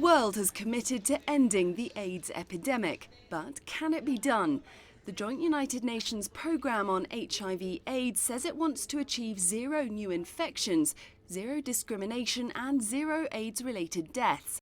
world has committed to ending the AIDS epidemic, but can it be done? The joint United Nations programme on HIV/AIDS says it wants to achieve zero new infections, zero discrimination and zero AIDS-related deaths.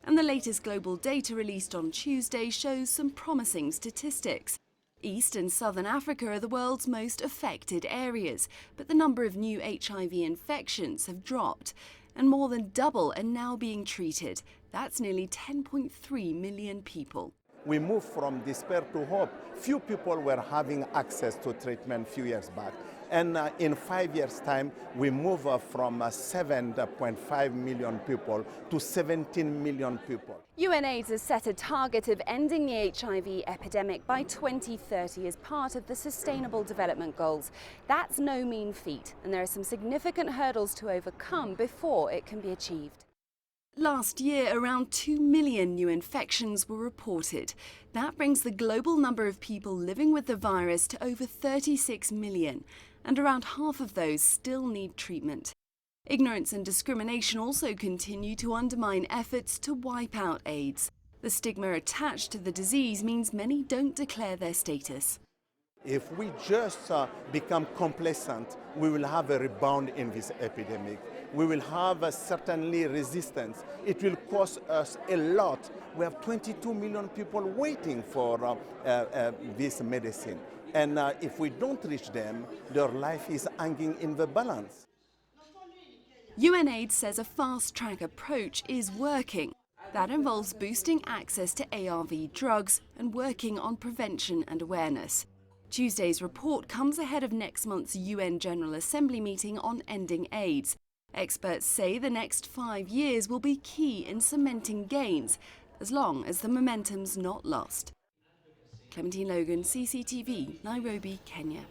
And the latest global data released on Tuesday shows some promising statistics. East and Southern Africa are the world's most affected areas, but the number of new HIV infections have dropped, and more than double are now being treated. That's nearly 10.3 million people. We moved from despair to hope. Few people were having access to treatment a few years back. And in 5 years' time, we move from 7.5 million people to 17 million people. UNAIDS has set a target of ending the HIV epidemic by 2030 as part of the Sustainable Development Goals. That's no mean feat, and there are some significant hurdles to overcome before it can be achieved. Last year, around 2 million new infections were reported. That brings the global number of people living with the virus to over 36 million, and around half of those still need treatment. Ignorance and discrimination also continue to undermine efforts to wipe out AIDS. The stigma attached to the disease means many don't declare their status. If we just become complacent, we will have a rebound in this epidemic. We will have certainly resistance. It will cost us a lot. We have 22 million people waiting for this medicine. And if we don't reach them, their life is hanging in the balance. UNAIDS says a fast-track approach is working. That involves boosting access to ARV drugs and working on prevention and awareness. Tuesday's report comes ahead of next month's UN General Assembly meeting on ending AIDS. Experts say the next 5 years will be key in cementing gains, as long as the momentum's not lost. Clementine, Logan, CCTV, Nairobi, Kenya.